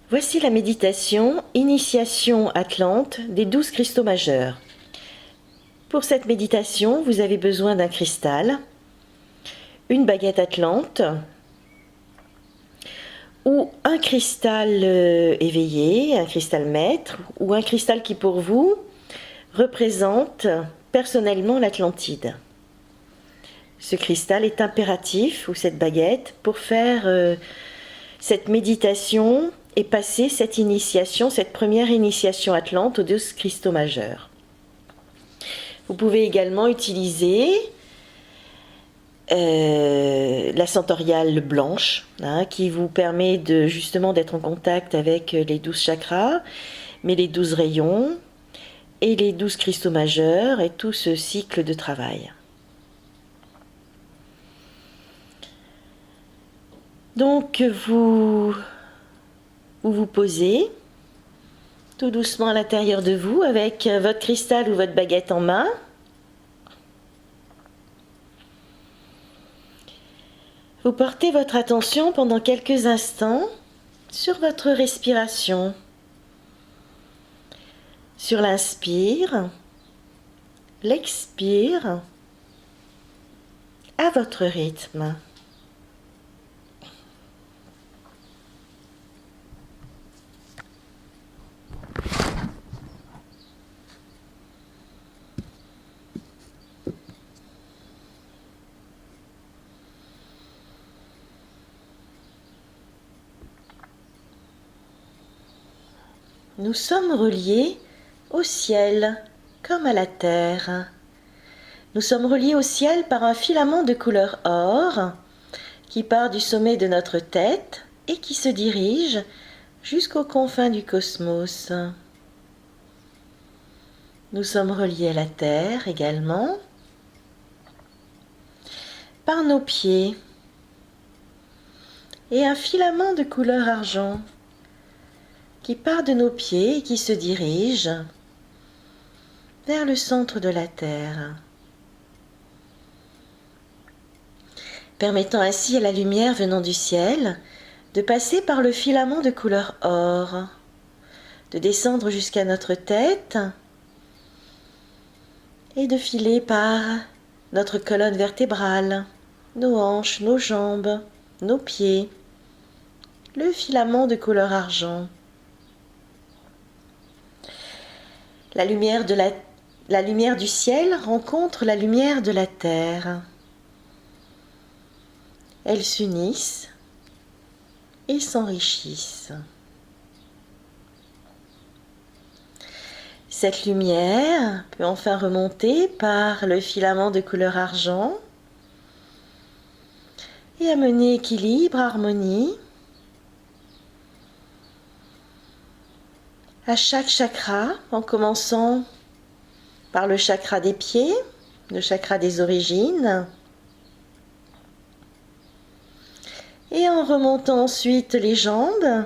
Voici la méditation Initiation Atlante des 12 cristaux majeurs. Pour cette méditation, vous avez besoin d'un cristal, une baguette Atlante ou un cristal éveillé, un cristal maître ou un cristal qui pour vous représente personnellement l'Atlantide. Ce cristal est impératif, ou cette baguette, pour faire cette méditation et passer cette initiation, cette première initiation Atlante aux 12 cristaux majeurs. Vous pouvez également utiliser la centauriale blanche, qui vous permet justement d'être en contact avec les 12 chakras, mais les 12 rayons et les 12 cristaux majeurs et tout ce cycle de travail. Donc vous vous posez tout doucement à l'intérieur de vous avec votre cristal ou votre baguette en main. Vous portez votre attention pendant quelques instants sur votre respiration, sur l'inspire, l'expire, à votre rythme. Nous sommes reliés au ciel comme à la terre. Nous sommes reliés au ciel par un filament de couleur or qui part du sommet de notre tête et qui se dirige jusqu'aux confins du cosmos. Nous sommes reliés à la terre également par nos pieds et un filament de couleur argent qui part de nos pieds et qui se dirige vers le centre de la Terre, permettant ainsi à la lumière venant du ciel de passer par le filament de couleur or, de descendre jusqu'à notre tête et de filer par notre colonne vertébrale, nos hanches, nos jambes, nos pieds, le filament de couleur argent. La lumière du ciel rencontre la lumière de la terre. Elles s'unissent et s'enrichissent. Cette lumière peut enfin remonter par le filament de couleur argent et amener équilibre, harmonie à chaque chakra, en commençant par le chakra des pieds, le chakra des origines, et en remontant ensuite les jambes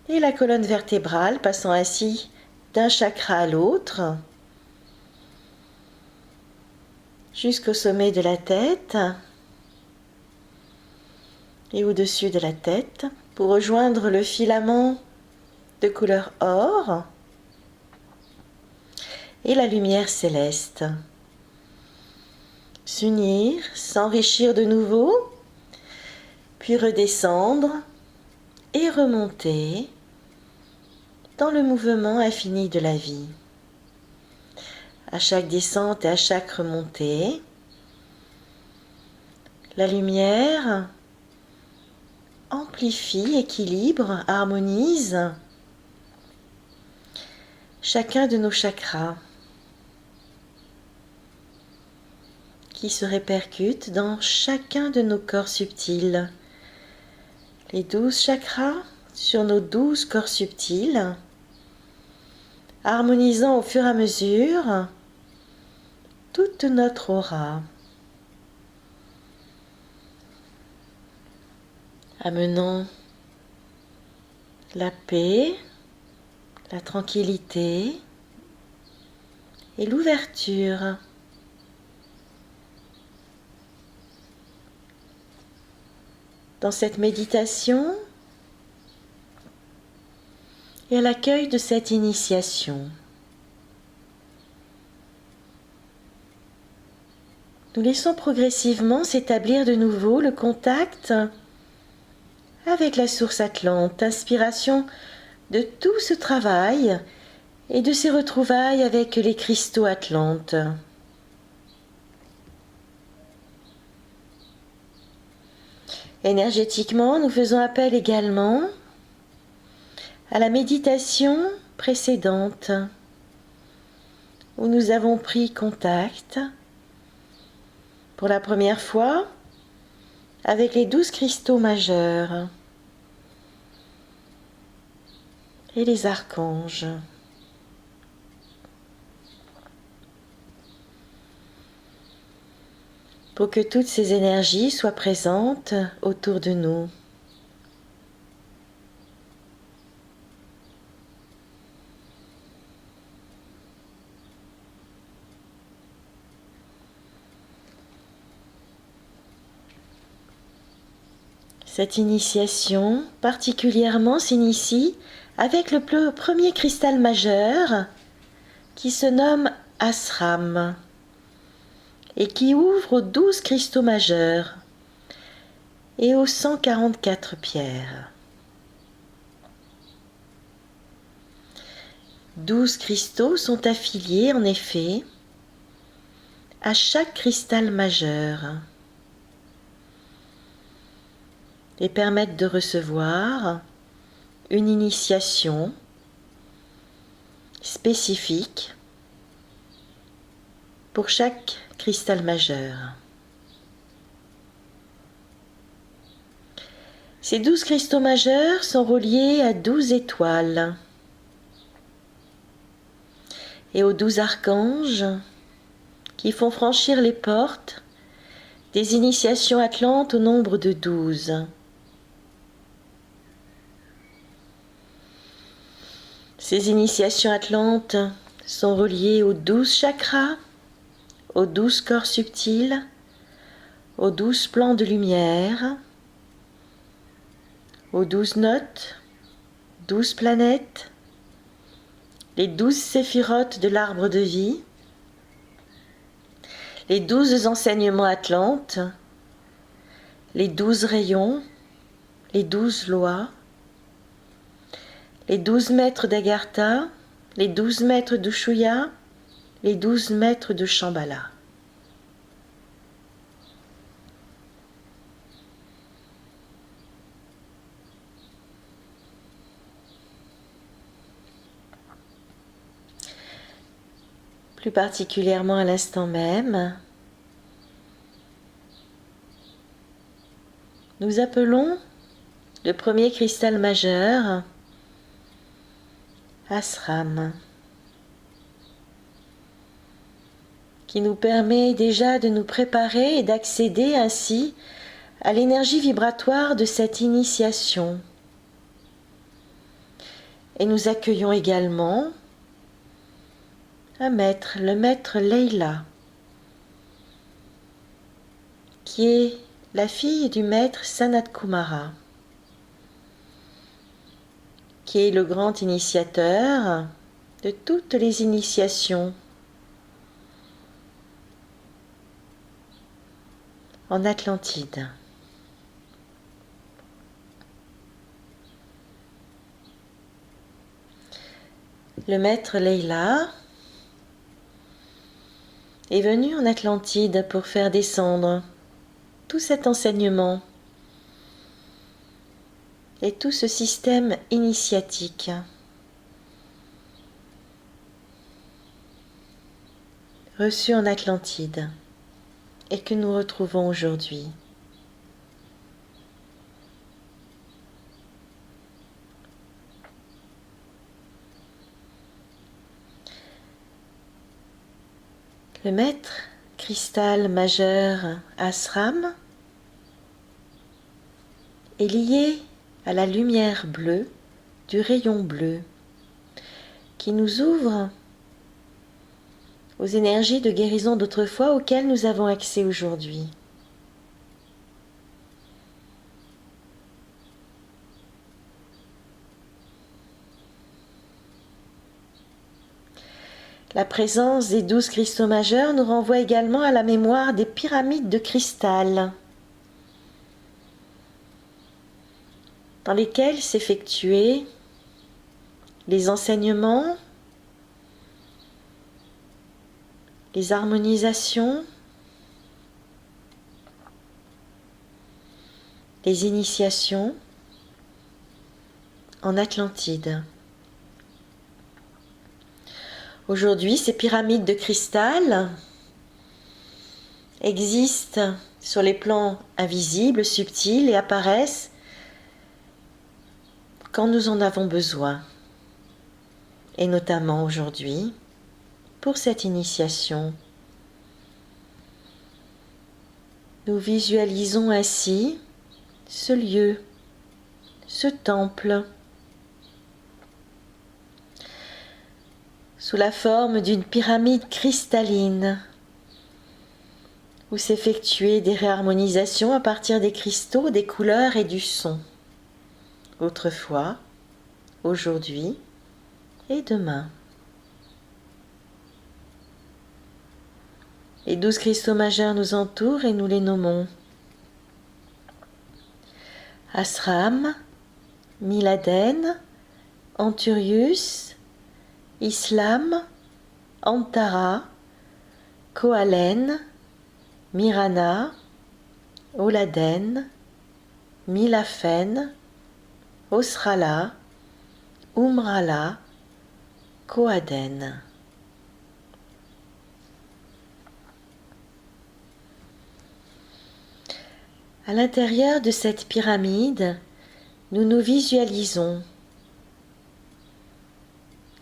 et la colonne vertébrale, passant ainsi d'un chakra à l'autre, jusqu'au sommet de la tête et au-dessus de la tête, pour rejoindre le filament de couleur or et la lumière céleste. S'unir, s'enrichir de nouveau, puis redescendre et remonter dans le mouvement infini de la vie. À chaque descente et à chaque remontée, la lumière amplifie, équilibre, harmonise chacun de nos chakras qui se répercutent dans chacun de nos corps subtils. Les 12 chakras sur nos 12 corps subtils, harmonisant au fur et à mesure toute notre aura, amenant la paix, la tranquillité et l'ouverture. Dans cette méditation, et à l'accueil de cette initiation. Nous laissons progressivement s'établir de nouveau le contact avec la source Atlante, inspiration de tout ce travail et de ces retrouvailles avec les cristaux Atlantes. Énergétiquement, nous faisons appel également à la méditation précédente où nous avons pris contact pour la première fois avec les 12 cristaux majeurs et les archanges. Pour que toutes ces énergies soient présentes autour de nous. Cette initiation particulièrement s'initie avec le premier cristal majeur qui se nomme Asram et qui ouvre aux 12 cristaux majeurs et aux 144 pierres. 12 cristaux sont affiliés en effet à chaque cristal majeur et permettent de recevoir une initiation spécifique pour chaque cristal majeur. Ces 12 cristaux majeurs sont reliés à 12 étoiles et aux 12 archanges qui font franchir les portes des initiations atlantes au nombre de 12. Ces initiations atlantes sont reliées aux 12 chakras, aux 12 corps subtils, aux 12 plans de lumière, aux 12 notes, 12 planètes, les 12 séphirotes de l'arbre de vie, les 12 enseignements atlantes, les 12 rayons, les 12 lois, les 12 maîtres d'Agartha, les 12 maîtres d'Ushuaïa, les 12 maîtres de Shambhala. Plus particulièrement à l'instant même, nous appelons le premier cristal majeur Asram, qui nous permet déjà de nous préparer et d'accéder ainsi à l'énergie vibratoire de cette initiation. Et nous accueillons également un maître, le maître Leila, qui est la fille du maître Sanat Kumara, qui est le grand initiateur de toutes les initiations en Atlantide. Le maître Leila est venu en Atlantide pour faire descendre tout cet enseignement et tout ce système initiatique reçu en Atlantide et que nous retrouvons aujourd'hui. Le maître cristal majeur Asram est lié à la lumière bleue du rayon bleu qui nous ouvre aux énergies de guérison d'autrefois auxquelles nous avons accès aujourd'hui. La présence des 12 cristaux majeurs nous renvoie également à la mémoire des pyramides de cristal, dans lesquelles s'effectuaient les enseignements, les harmonisations, les initiations en Atlantide. Aujourd'hui, ces pyramides de cristal existent sur les plans invisibles, subtils et apparaissent quand nous en avons besoin. Et notamment aujourd'hui, pour cette initiation. Nous visualisons ainsi ce lieu, ce temple, sous la forme d'une pyramide cristalline, où s'effectuaient des réharmonisations à partir des cristaux, des couleurs et du son. Autrefois, aujourd'hui et demain. Les 12 cristaux majeurs nous entourent et nous les nommons Asram, Miladen, Anturius, Islam, Antara, Koalen, Mirana, Oladen, Milafen, Osrala, Umrala, Koaden. À l'intérieur de cette pyramide, nous nous visualisons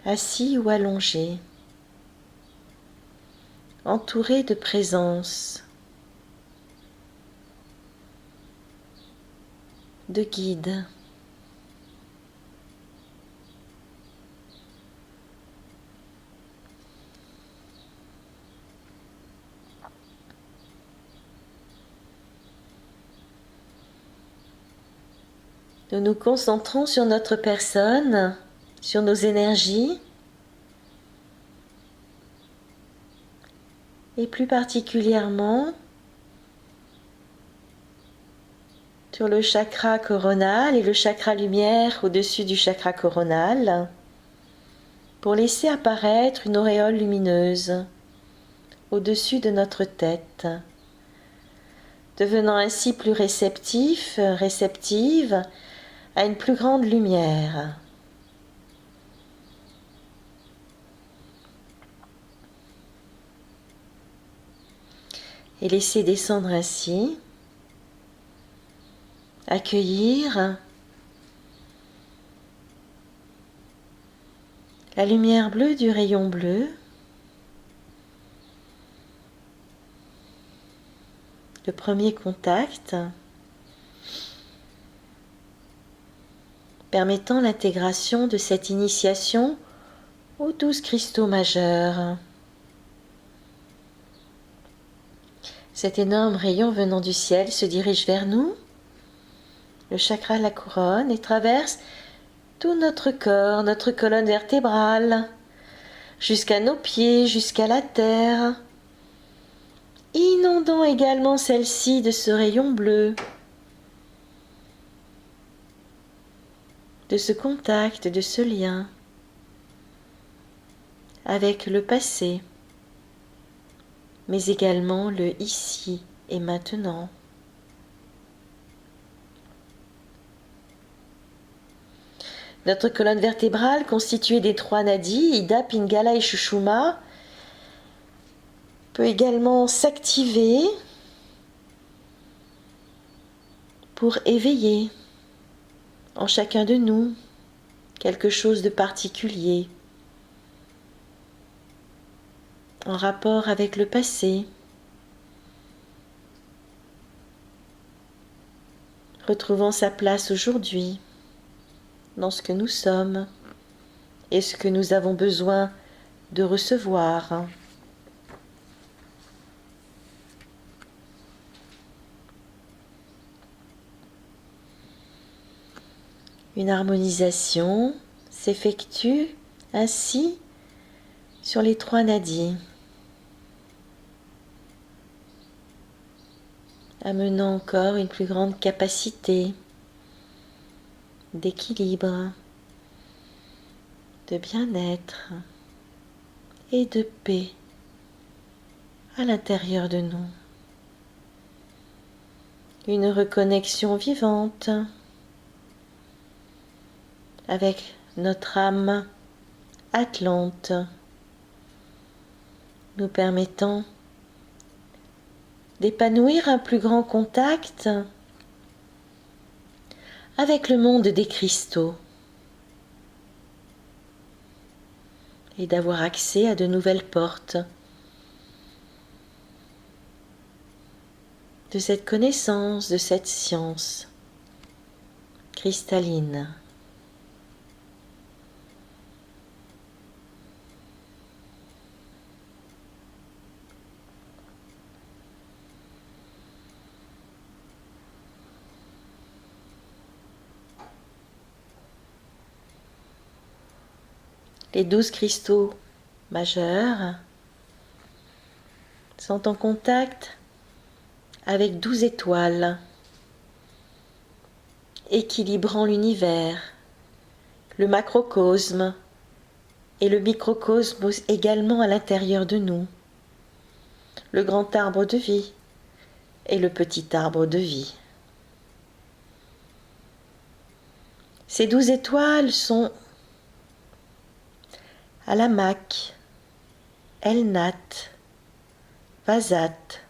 assis ou allongés, entourés de présence, de guides. Nous nous concentrons sur notre personne, sur nos énergies, et plus particulièrement sur le chakra coronal et le chakra lumière au-dessus du chakra coronal, pour laisser apparaître une auréole lumineuse au-dessus de notre tête, devenant ainsi plus réceptif, réceptive à une plus grande lumière. Et laisser descendre ainsi, accueillir la lumière bleue du rayon bleu, le premier contact, permettant l'intégration de cette initiation aux 12 cristaux majeurs. Cet énorme rayon venant du ciel se dirige vers nous, le chakra de la couronne, et traverse tout notre corps, notre colonne vertébrale, jusqu'à nos pieds, jusqu'à la terre, inondant également celle-ci de ce rayon bleu, de ce contact, de ce lien avec le passé, mais également le ici et maintenant. Notre colonne vertébrale, constituée des 3 nadis, Ida, Pingala et Shushuma, peut également s'activer pour éveiller en chacun de nous quelque chose de particulier en rapport avec le passé, retrouvant sa place aujourd'hui dans ce que nous sommes et ce que nous avons besoin de recevoir. Une harmonisation s'effectue ainsi sur les 3 nadis, amenant encore une plus grande capacité d'équilibre, de bien-être et de paix à l'intérieur de nous. Une reconnexion vivante avec notre âme atlante, nous permettant d'épanouir un plus grand contact avec le monde des cristaux et d'avoir accès à de nouvelles portes de cette connaissance, de cette science cristalline. Les 12 cristaux majeurs sont en contact avec 12 étoiles, équilibrant l'univers, le macrocosme et le microcosme également à l'intérieur de nous, le grand arbre de vie et le petit arbre de vie. Ces 12 étoiles sont Alamak, Elnat, Vazat,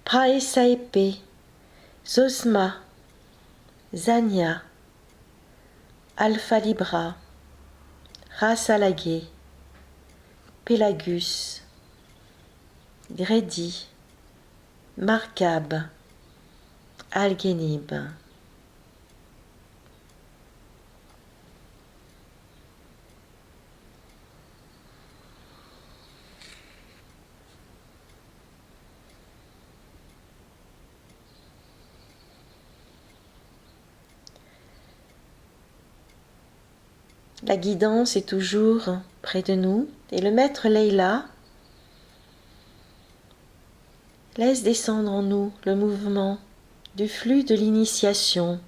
Praesaepe, Zosma, Zania, Alpha Libra, Rasalagé, Pélagus, Grédi, Markab, Algénib. La guidance est toujours près de nous et le maître Leila laisse descendre en nous le mouvement du flux de l'initiation.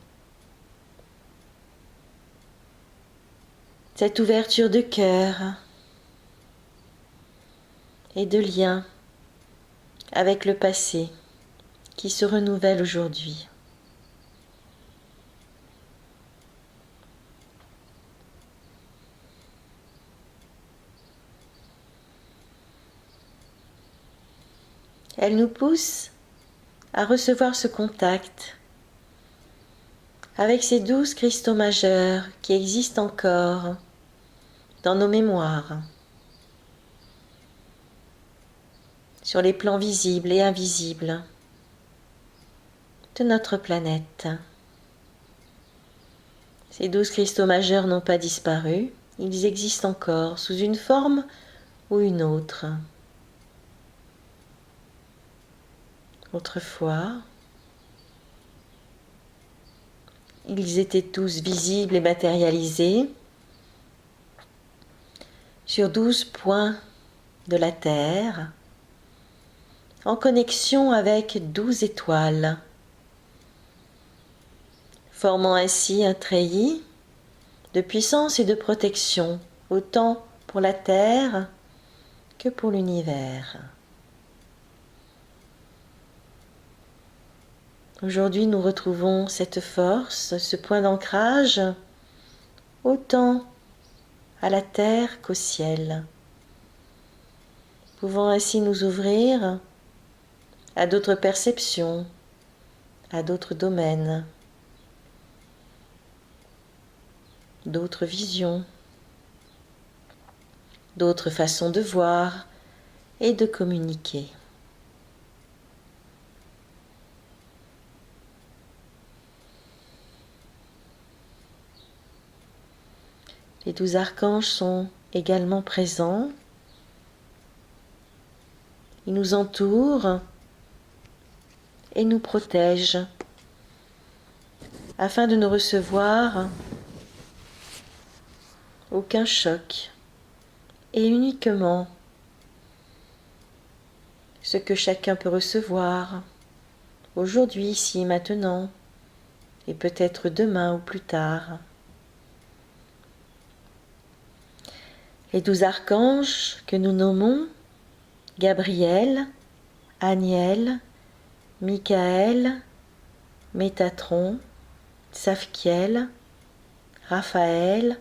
Cette ouverture de cœur et de lien avec le passé qui se renouvelle aujourd'hui. Elle nous pousse à recevoir ce contact avec ces 12 cristaux majeurs qui existent encore dans nos mémoires, sur les plans visibles et invisibles de notre planète. Ces 12 cristaux majeurs n'ont pas disparu, ils existent encore sous une forme ou une autre. Autrefois, ils étaient tous visibles et matérialisés sur 12 points de la Terre, en connexion avec 12 étoiles, formant ainsi un treillis de puissance et de protection, autant pour la Terre que pour l'univers. Aujourd'hui, nous retrouvons cette force, ce point d'ancrage, autant à la terre qu'au ciel, pouvant ainsi nous ouvrir à d'autres perceptions, à d'autres domaines, d'autres visions, d'autres façons de voir et de communiquer. Les 12 archanges sont également présents. Ils nous entourent et nous protègent afin de ne recevoir aucun choc et uniquement ce que chacun peut recevoir aujourd'hui, ici, maintenant, et peut-être demain ou plus tard. Les 12 archanges que nous nommons Gabriel, Aniel, Michael, Métatron, Tsafkiel, Raphaël,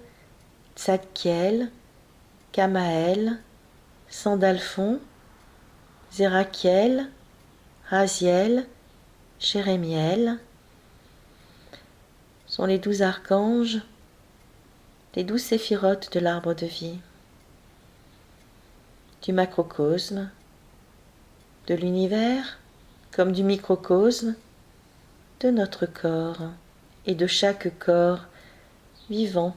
Tzadkiel, Kamaël, Sandalphon, Zérachiel, Raziel, Jérémiel sont les 12 archanges, les 12 séphirotes de l'arbre de vie, du macrocosme, de l'univers comme du microcosme, de notre corps et de chaque corps vivant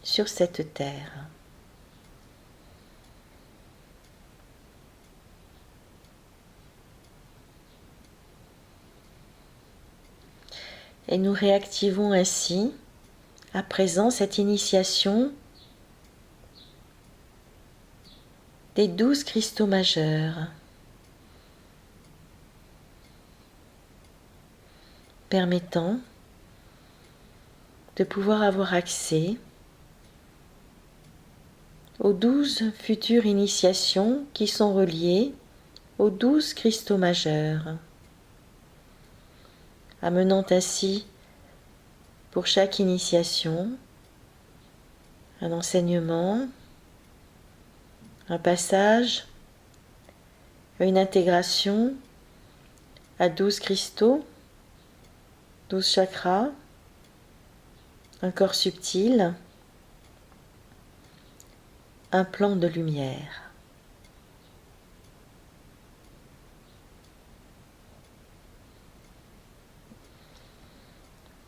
sur cette terre. Et nous réactivons ainsi, à présent, cette initiation des 12 cristaux majeurs, permettant de pouvoir avoir accès aux 12 futures initiations qui sont reliées aux 12 cristaux majeurs, amenant ainsi pour chaque initiation un enseignement, un passage, une intégration à 12 cristaux, 12 chakras, un corps subtil, un plan de lumière.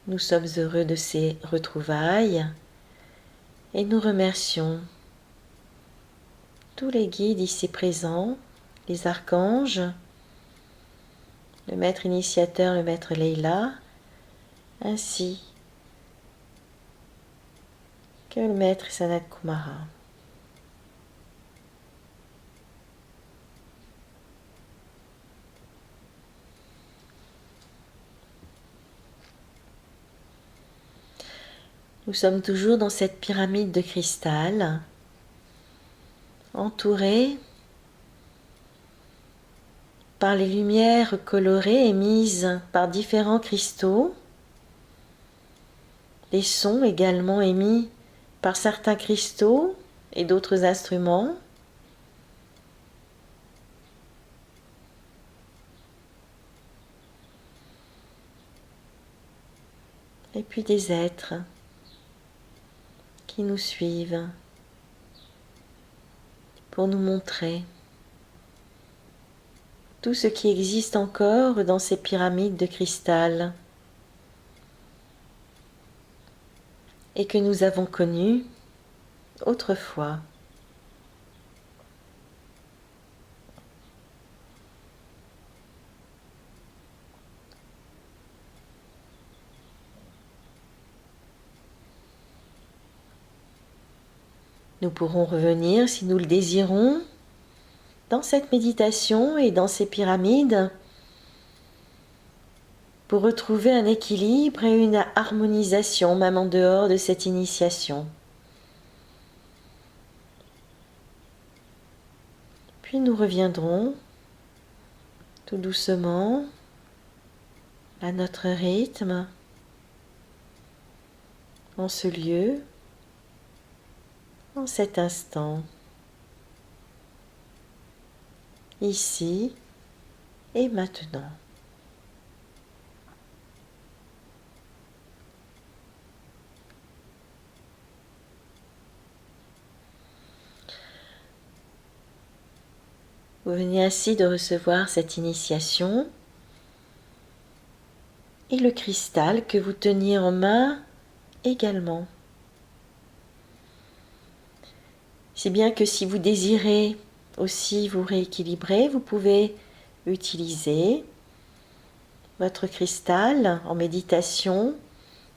Nous sommes heureux de ces retrouvailles et nous remercions tous les guides ici présents, les archanges, le maître initiateur, le maître Leila, ainsi que le maître Sanat Kumara. Nous sommes toujours dans cette pyramide de cristal, entourés par les lumières colorées émises par différents cristaux, les sons également émis par certains cristaux et d'autres instruments, et puis des êtres qui nous suivent pour nous montrer tout ce qui existe encore dans ces pyramides de cristal et que nous avons connu autrefois. Nous pourrons revenir, si nous le désirons, dans cette méditation et dans ces pyramides pour retrouver un équilibre et une harmonisation même en dehors de cette initiation. Puis nous reviendrons tout doucement à notre rythme en ce lieu, en cet instant, ici et maintenant. Vous venez ainsi de recevoir cette initiation et le cristal que vous teniez en main également. Si bien que si vous désirez aussi vous rééquilibrer, vous pouvez utiliser votre cristal en méditation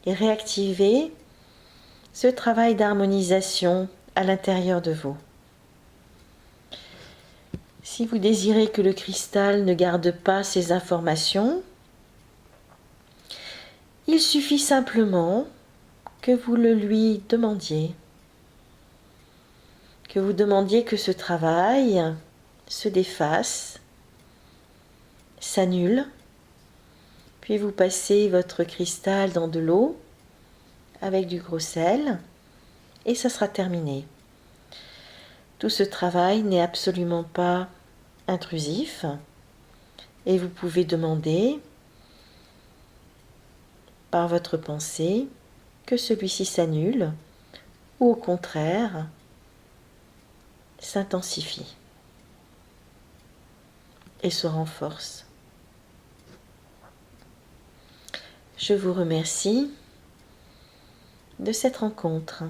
et réactiver ce travail d'harmonisation à l'intérieur de vous. Si vous désirez que le cristal ne garde pas ces informations, il suffit simplement que vous le lui demandiez. Que vous demandiez que ce travail se déface, s'annule, puis vous passez votre cristal dans de l'eau avec du gros sel et ça sera terminé. Tout ce travail n'est absolument pas intrusif et vous pouvez demander par votre pensée que celui-ci s'annule ou au contraire s'intensifie et se renforce. Je vous remercie de cette rencontre.